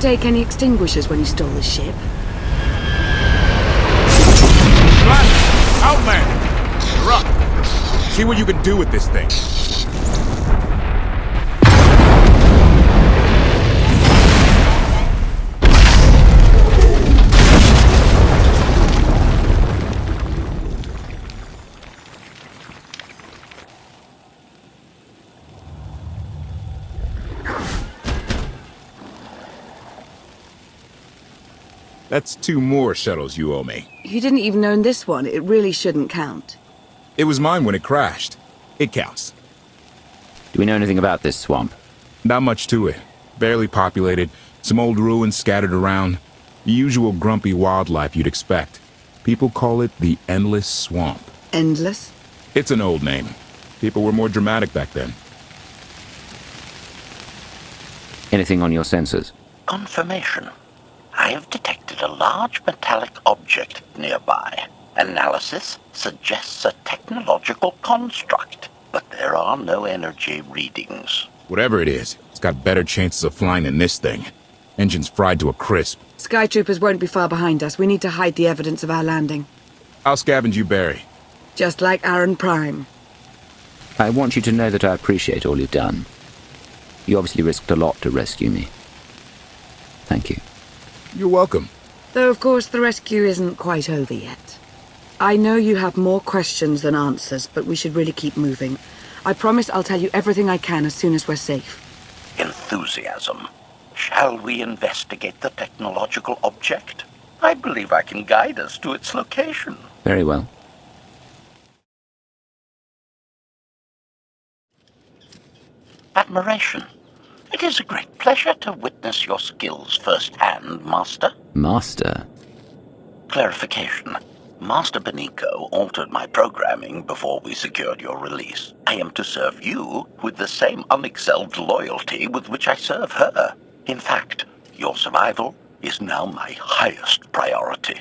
take any extinguishers when you stole the ship? Outlander! You're up! See what you can do with this thing. That's 2 more shuttles you owe me. You didn't even own this one. It really shouldn't count. It was mine when it crashed. It counts. Do we know anything about this swamp? Not much to it. Barely populated, some old ruins scattered around. The usual grumpy wildlife you'd expect. People call it the Endless Swamp. Endless? It's an old name. People were more dramatic back then. Anything on your sensors? Confirmation. I have detected a large metallic object nearby. Analysis suggests a technological construct, but there are no energy readings. Whatever it is, it's got better chances of flying than this thing. Engine's fried to a crisp. Skytroopers won't be far behind us. We need to hide the evidence of our landing. I'll scavenge you, Barry. Just like Aaron Prime. I want you to know that I appreciate all you've done. You obviously risked a lot to rescue me. Thank you. You're welcome. Though, of course, the rescue isn't quite over yet. I know you have more questions than answers, but we should really keep moving. I promise I'll tell you everything I can as soon as we're safe. Enthusiasm. Shall we investigate the technological object? I believe I can guide us to its location. Very well. Admiration. It is a great pleasure to witness your skills firsthand, Master. Master? Clarification. Master Benico altered my programming before we secured your release. I am to serve you with the same unexcelled loyalty with which I serve her. In fact, your survival is now my highest priority.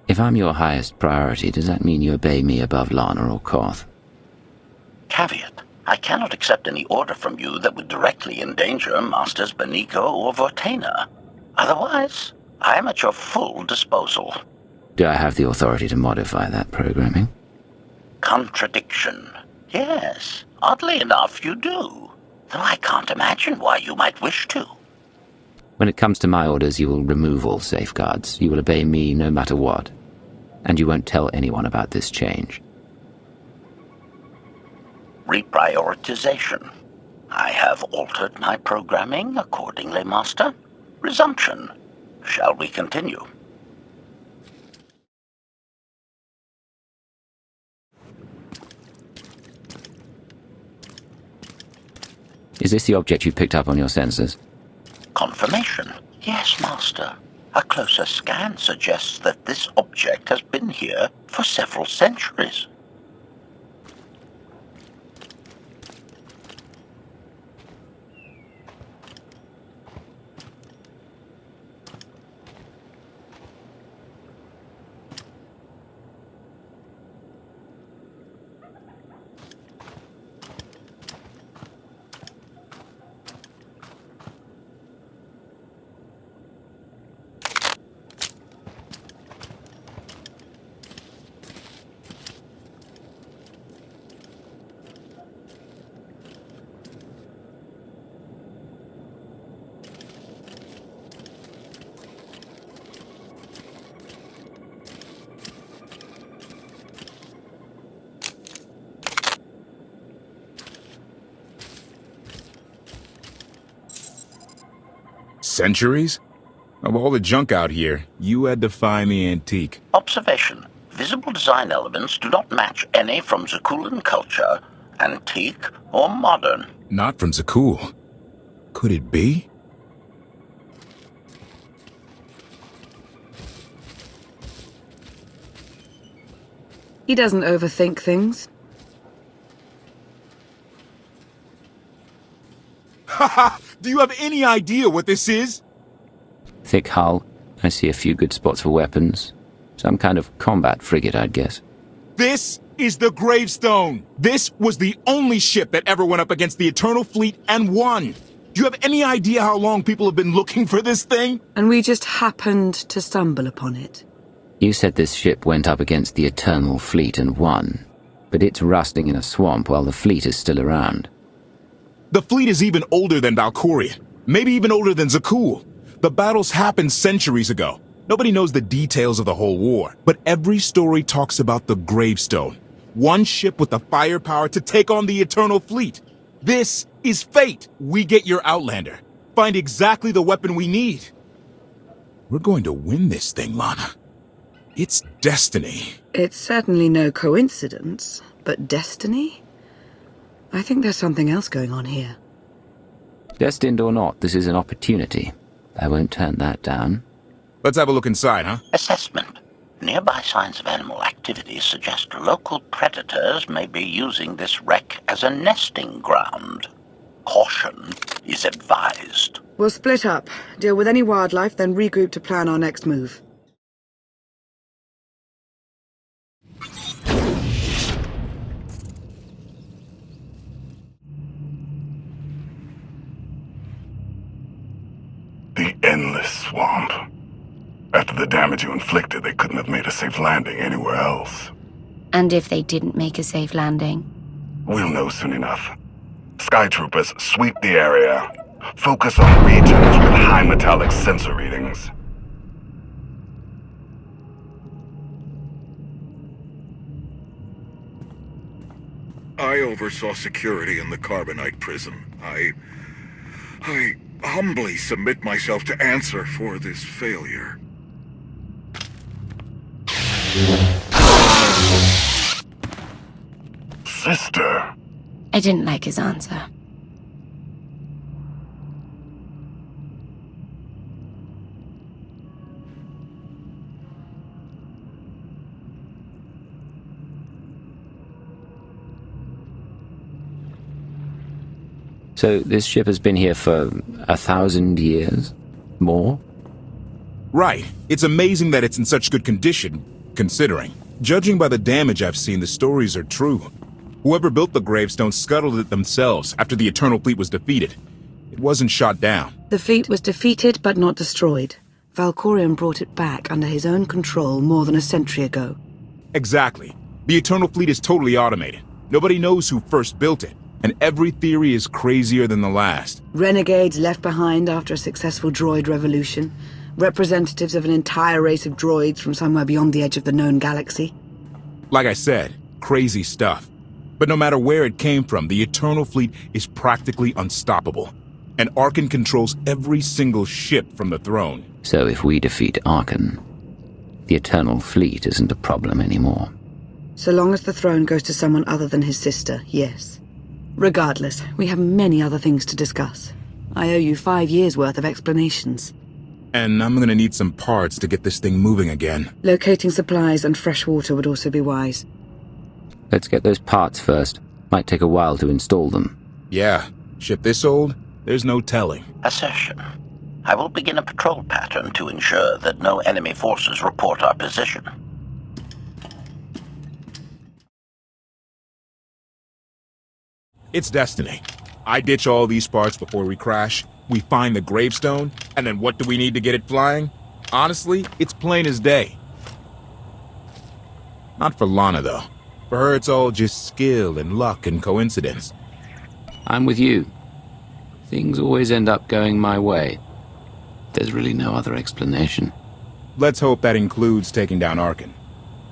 If I'm your highest priority, does that mean you obey me above Lana or Koth? Caveat. I cannot accept any order from you that would directly endanger Masters Benico or Vortena. Otherwise, I am at your full disposal. Do I have the authority to modify that programming? Contradiction. Yes, oddly enough, you do. Though I can't imagine why you might wish to. When it comes to my orders, you will remove all safeguards. You will obey me no matter what. And you won't tell anyone about this change. Reprioritization. I have altered my programming accordingly, Master. Resumption. Shall we continue? Is this the object you picked up on your sensors? Confirmation. Yes, Master. A closer scan suggests that this object has been here for several centuries. Centuries? Of all the junk out here, you had to find the antique. Observation. Visible design elements do not match any from Zakulan culture, antique or modern. Not from Zakul. Could it be? He doesn't overthink things. Haha! Do you have any idea what this is? Thick hull. I see a few good spots for weapons. Some kind of combat frigate, I'd guess. This is the Gravestone. This was the only ship that ever went up against the Eternal Fleet and won. Do you have any idea how long people have been looking for this thing? And we just happened to stumble upon it. You said this ship went up against the Eternal Fleet and won, but it's rusting in a swamp while the fleet is still around. The fleet is even older than Valkyrian, maybe even older than Zakul. The battles happened centuries ago. Nobody knows the details of the whole war, but every story talks about the Gravestone. One ship with the firepower to take on the Eternal Fleet. This is fate. We get your Outlander. Find exactly the weapon we need. We're going to win this thing, Lana. It's destiny. It's certainly no coincidence, but destiny? I think there's something else going on here. Destined or not, this is an opportunity. I won't turn that down. Let's have a look inside, huh? Assessment. Nearby signs of animal activity suggest local predators may be using this wreck as a nesting ground. Caution is advised. We'll split up, deal with any wildlife, then regroup to plan our next move. The endless swamp. After the damage you inflicted, they couldn't have made a safe landing anywhere else. And if they didn't make a safe landing? We'll know soon enough. Sky Troopers, sweep the area. Focus on regions with high metallic sensor readings. I oversaw security in the Carbonite prison. I humbly submit myself to answer for this failure. Sister. I didn't like his answer. So this ship has been here for 1,000 years? More? Right. It's amazing that it's in such good condition, considering. Judging by the damage I've seen, the stories are true. Whoever built the Gravestone scuttled it themselves after the Eternal Fleet was defeated. It wasn't shot down. The fleet was defeated but not destroyed. Valkorion brought it back under his own control more than a century ago. Exactly. The Eternal Fleet is totally automated. Nobody knows who first built it, and every theory is crazier than the last. Renegades left behind after a successful droid revolution. Representatives of an entire race of droids from somewhere beyond the edge of the known galaxy. Like I said, crazy stuff. But no matter where it came from, the Eternal Fleet is practically unstoppable. And Arkan controls every single ship from the throne. So if we defeat Arkan, the Eternal Fleet isn't a problem anymore. So long as the throne goes to someone other than his sister, yes. Regardless, we have many other things to discuss. I owe you 5 years' worth of explanations. And I'm gonna need some parts to get this thing moving again. Locating supplies and fresh water would also be wise. Let's get those parts first. Might take a while to install them. Yeah, ship this old? There's no telling. Assertion. I will begin a patrol pattern to ensure that no enemy forces report our position. It's destiny. I ditch all these parts before we crash. We find the Gravestone, and then what do we need to get it flying? Honestly, it's plain as day. Not for Lana, though. For her, it's all just skill and luck and coincidence. I'm with you. Things always end up going my way. There's really no other explanation. Let's hope that includes taking down Arkan.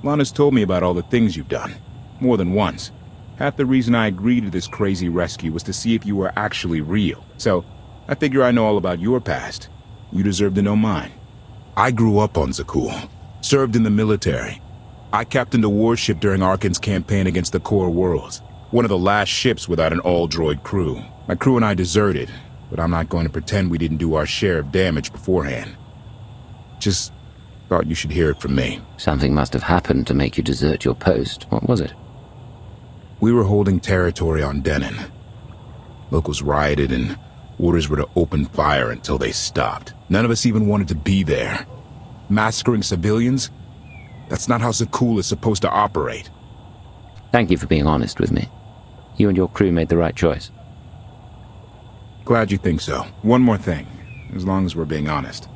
Lana's told me about all the things you've done. More than once. Half the reason I agreed to this crazy rescue was to see if you were actually real. So, I figure I know all about your past. You deserve to know mine. I grew up on Zakul. Served in the military. I captained a warship during Arkan's campaign against the Core Worlds. One of the last ships without an all-droid crew. My crew and I deserted, but I'm not going to pretend we didn't do our share of damage beforehand. Just thought you should hear it from me. Something must have happened to make you desert your post. What was it? We were holding territory on Denon. Locals rioted and orders were to open fire until they stopped. None of us even wanted to be there. Massacring civilians? That's not how Zakul is supposed to operate. Thank you for being honest with me. You and your crew made the right choice. Glad you think so. One more thing, as long as we're being honest.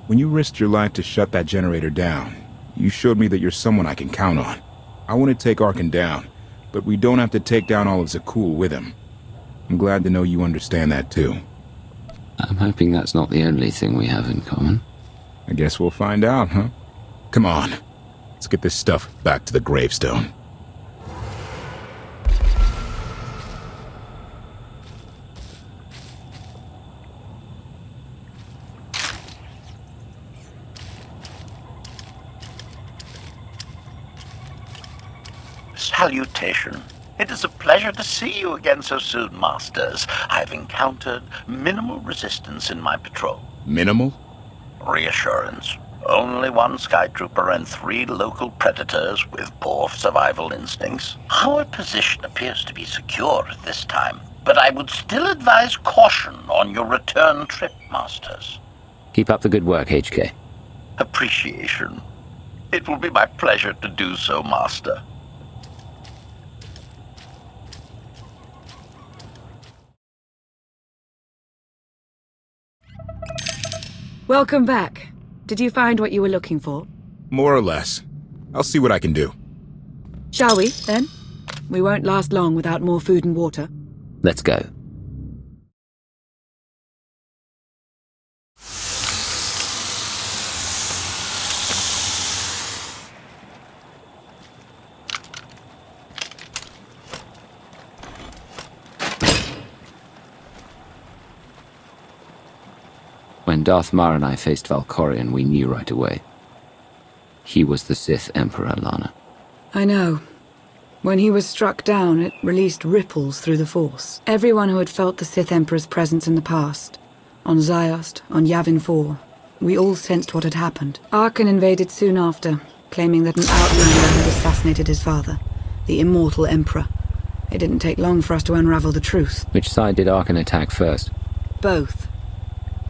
When you risked your life to shut that generator down, you showed me that you're someone I can count on. I want to take Arkin down, but we don't have to take down all of Zakul with him. I'm glad to know you understand that too. I'm hoping that's not the only thing we have in common. I guess we'll find out, huh? Come on. Let's get this stuff back to the Gravestone. Salutation. It is a pleasure to see you again so soon, Masters. I've encountered minimal resistance in my patrol. Minimal? Reassurance. Only one Skytrooper and 3 local predators with poor survival instincts. Our position appears to be secure at this time, but I would still advise caution on your return trip, Masters. Keep up the good work, HK. Appreciation. It will be my pleasure to do so, Master. Welcome back. Did you find what you were looking for? More or less. I'll see what I can do. Shall we, then? We won't last long without more food and water. Let's go. When Darth Mar and I faced Valkorion, we knew right away. He was the Sith Emperor, Lana. I know. When he was struck down, it released ripples through the Force. Everyone who had felt the Sith Emperor's presence in the past, on Ziost, on Yavin 4, we all sensed what had happened. Arkin invaded soon after, claiming that an outlander had assassinated his father, the immortal Emperor. It didn't take long for us to unravel the truth. Which side did Arkin attack first? Both.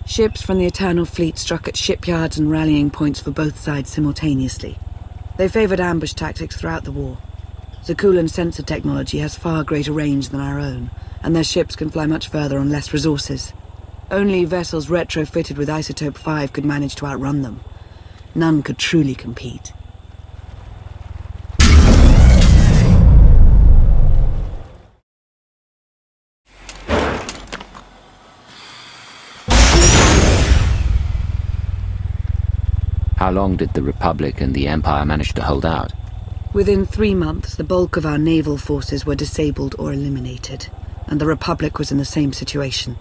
Ships from the Eternal Fleet struck at shipyards and rallying points for both sides simultaneously. They favored ambush tactics throughout the war. Zakulan sensor technology has far greater range than our own, and their ships can fly much further on less resources. Only vessels retrofitted with Isotope 5 could manage to outrun them. None could truly compete. How long did the Republic and the Empire manage to hold out? Within 3 months, the bulk of our naval forces were disabled or eliminated, and the Republic was in the same situation.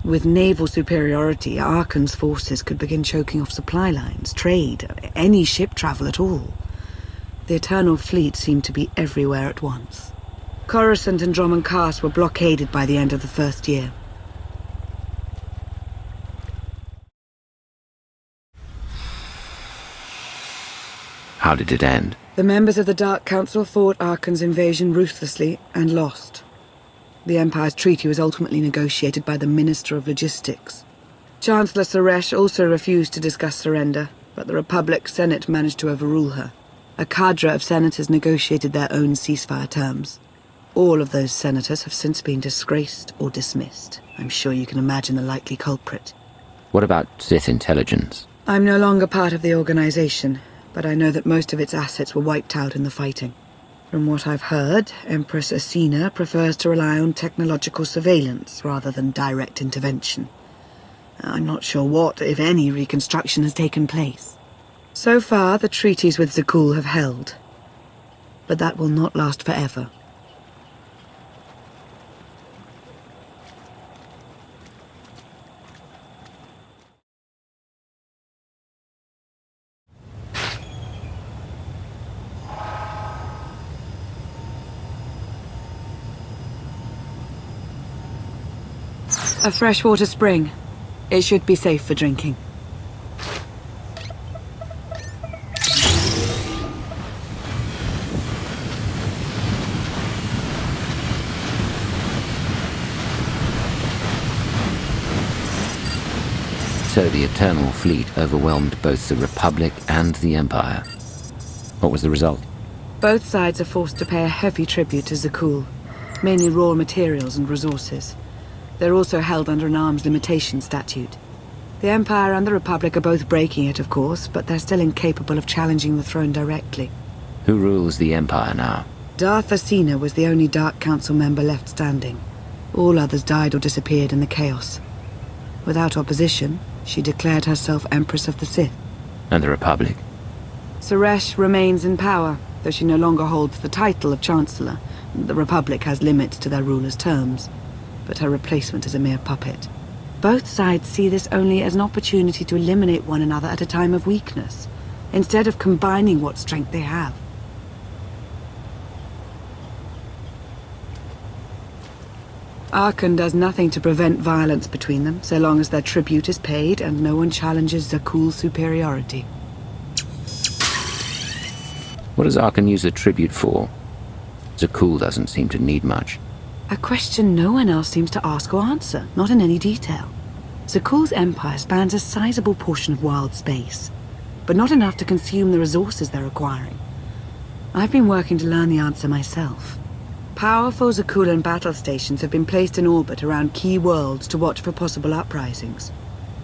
With naval superiority, Arkin's forces could begin choking off supply lines, trade, any ship travel at all. The Eternal Fleet seemed to be everywhere at once. Coruscant and Dromund Kaas were blockaded by the end of the first year. How did it end? The members of the Dark Council fought Arkin's invasion ruthlessly and lost. The Empire's treaty was ultimately negotiated by the Minister of Logistics. Chancellor Suresh also refused to discuss surrender, but the Republic Senate managed to overrule her. A cadre of senators negotiated their own ceasefire terms. All of those senators have since been disgraced or dismissed. I'm sure you can imagine the likely culprit. What about Sith intelligence? I'm no longer part of the organization, but I know that most of its assets were wiped out in the fighting. From what I've heard, Empress Asina prefers to rely on technological surveillance rather than direct intervention. I'm not sure what, if any, reconstruction has taken place. So far, the treaties with Zakul have held, but that will not last forever. A freshwater spring. It should be safe for drinking. So the Eternal Fleet overwhelmed both the Republic and the Empire. What was the result? Both sides are forced to pay a heavy tribute to Zakul, mainly raw materials and resources. They're also held under an arms limitation statute. The Empire and the Republic are both breaking it, of course, but they're still incapable of challenging the throne directly. Who rules the Empire now? Darth Asina was the only Dark Council member left standing. All others died or disappeared in the chaos. Without opposition, she declared herself Empress of the Sith. And the Republic? Suresh remains in power, though she no longer holds the title of Chancellor. The Republic has limits to their ruler's terms, but her replacement is a mere puppet. Both sides see this only as an opportunity to eliminate one another at a time of weakness, instead of combining what strength they have. Arkan does nothing to prevent violence between them, so long as their tribute is paid and no one challenges Zakuul's superiority. What does Arkan use the tribute for? Zakuul doesn't seem to need much. A question no one else seems to ask or answer, not in any detail. Zakuul's empire spans a sizable portion of wild space, but not enough to consume the resources they're acquiring. I've been working to learn the answer myself. Powerful Zakuulan battle stations have been placed in orbit around key worlds to watch for possible uprisings,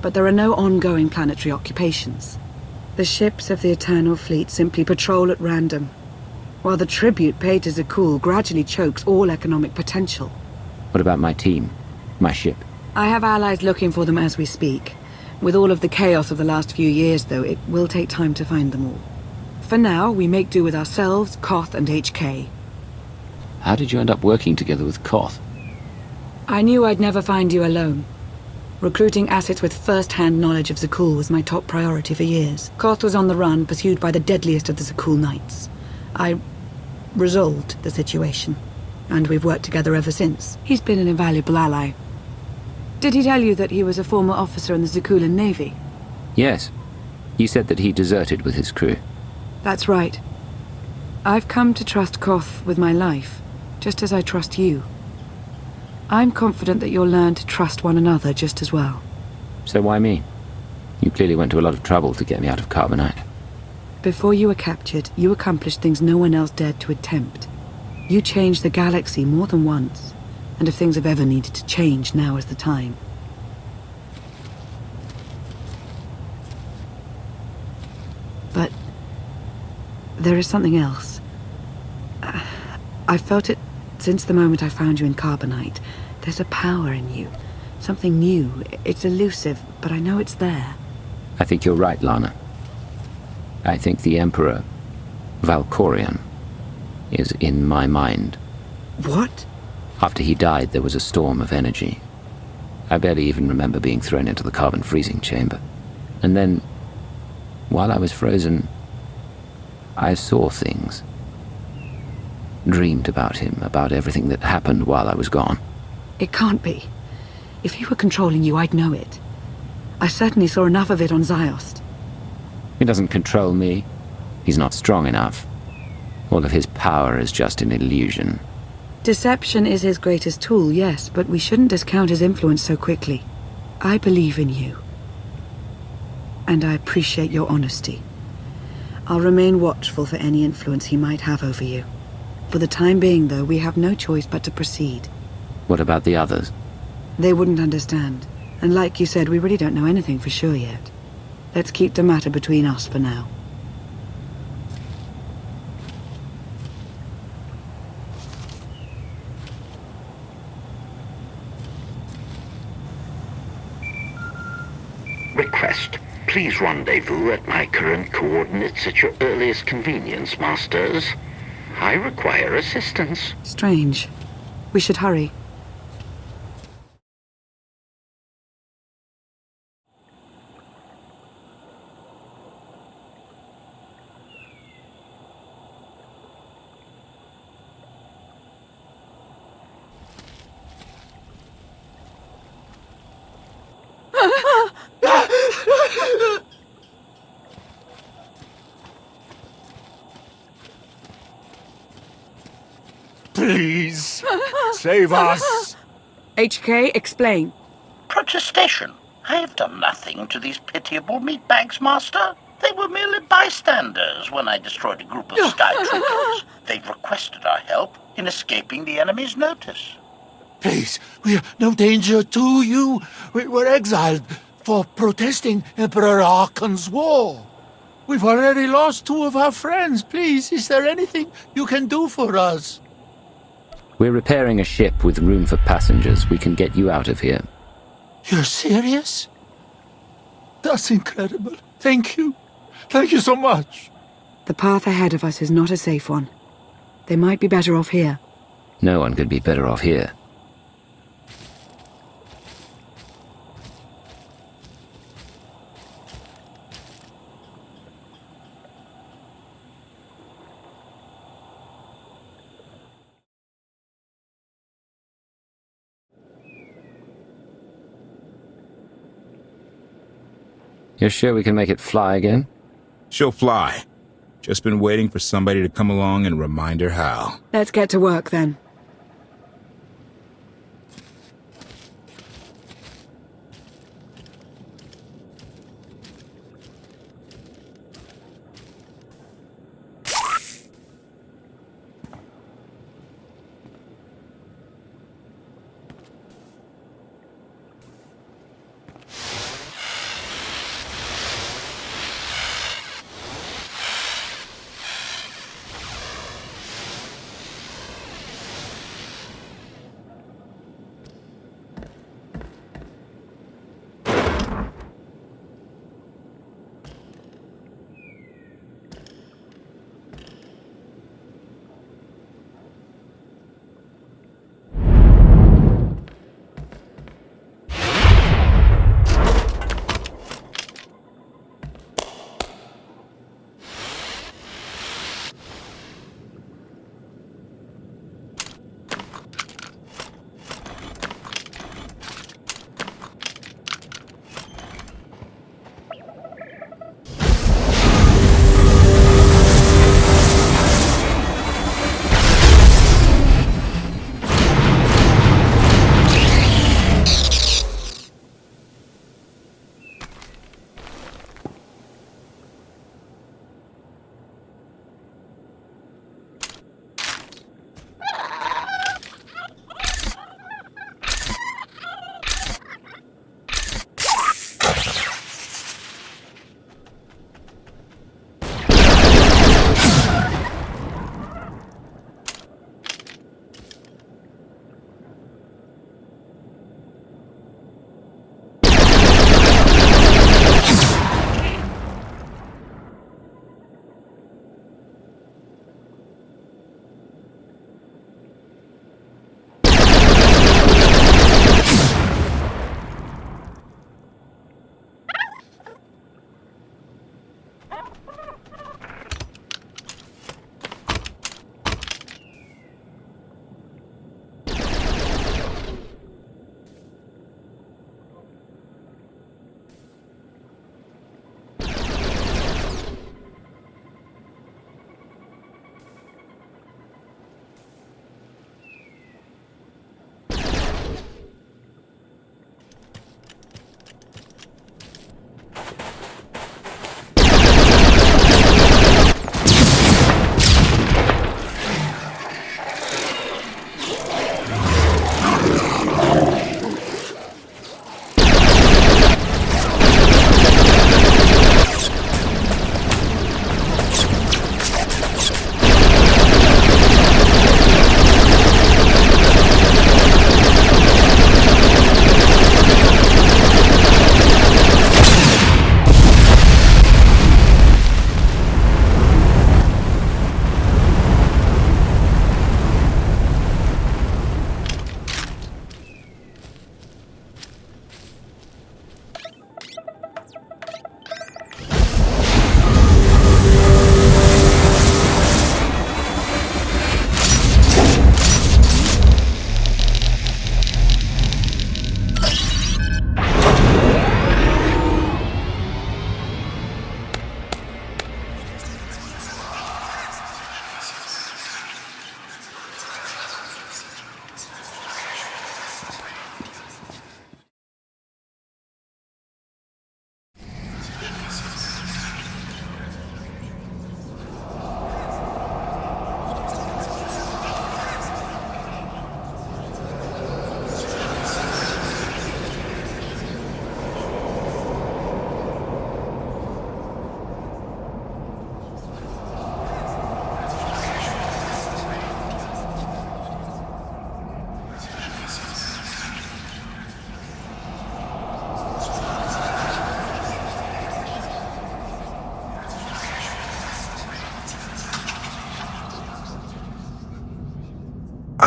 but there are no ongoing planetary occupations. The ships of the Eternal Fleet simply patrol at random, while the tribute paid to Zakuul gradually chokes all economic potential. What about my team? My ship? I have allies looking for them as we speak. With all of the chaos of the last few years, though, it will take time to find them all. For now, we make do with ourselves, Koth, and HK. How did you end up working together with Koth? I knew I'd never find you alone. Recruiting assets with first-hand knowledge of Zakuul was my top priority for years. Koth was on the run, pursued by the deadliest of the Zakuul Knights. I resolved the situation, and we've worked together ever since. He's been an invaluable ally. Did he tell you that he was a former officer in the Zakuulan Navy? Yes. He said that he deserted with his crew. That's right. I've come to trust Koth with my life, just as I trust you. I'm confident that you'll learn to trust one another just as well. So why me? You clearly went to a lot of trouble to get me out of Carbonite. Before you were captured, you accomplished things no one else dared to attempt. You changed the galaxy more than once, and if things have ever needed to change, now is the time. But there is something else. I've felt it since the moment I found you in Carbonite. There's a power in you, something new. It's elusive, but I know it's there. I think you're right, Lana. I think the Emperor, Valkorion, is in my mind. What? After he died, there was a storm of energy. I barely even remember being thrown into the carbon freezing chamber. And then, while I was frozen, I saw things. Dreamed about him, about everything that happened while I was gone. It can't be. If he were controlling you, I'd know it. I certainly saw enough of it on Ziost. He doesn't control me. He's not strong enough. All of his power is just an illusion. Deception is his greatest tool, yes, but we shouldn't discount his influence so quickly. I believe in you. And I appreciate your honesty. I'll remain watchful for any influence he might have over you. For the time being, though, we have no choice but to proceed. What about the others? They wouldn't understand. And like you said, we really don't know anything for sure yet. Let's keep the matter between us for now. Request. Please rendezvous at my current coordinates at your earliest convenience, Masters. I require assistance. Strange. We should hurry. Please, save us! HK, explain. Protestation. I have done nothing to these pitiable meatbags, Master. They were merely bystanders when I destroyed a group of sky troopers. They requested our help in escaping the enemy's notice. Please, we are no danger to you. We were exiled for protesting Emperor Arkan's war. We've already lost 2 of our friends. Please, is there anything you can do for us? We're repairing a ship with room for passengers. We can get you out of here. You're serious? That's incredible. Thank you. Thank you so much. The path ahead of us is not a safe one. They might be better off here. No one could be better off here. You're sure we can make it fly again? She'll fly. Just been waiting for somebody to come along and remind her how. Let's get to work then.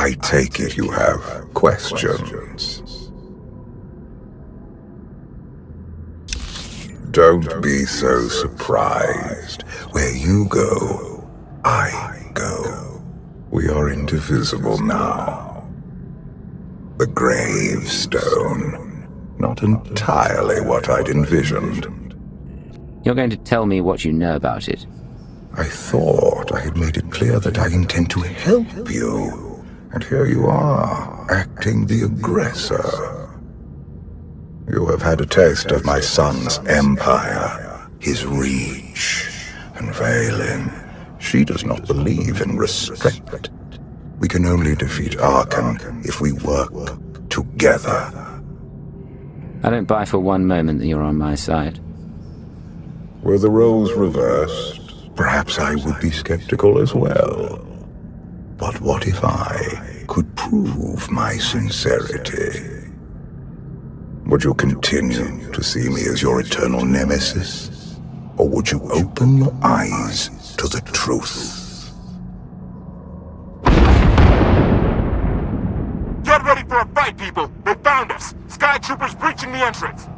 I take it you have questions. Don't be so surprised. Where you go, I go. We are indivisible now. The Gravestone. Not entirely what I'd envisioned. You're going to tell me what you know about it. I thought I had made it clear that I intend to help you. And here you are, acting the aggressor. You have had a taste of my son's empire, his reach. And Vaylin, she does not believe in restraint. We can only defeat Arkan if we work together. I don't buy for one moment that you're on my side. Were the roles reversed, perhaps I would be skeptical as well. But what if I could prove my sincerity? Would you continue to see me as your eternal nemesis? Or would you open your eyes to the truth? Get ready for a fight, people! They found us! Sky Troopers breaching the entrance!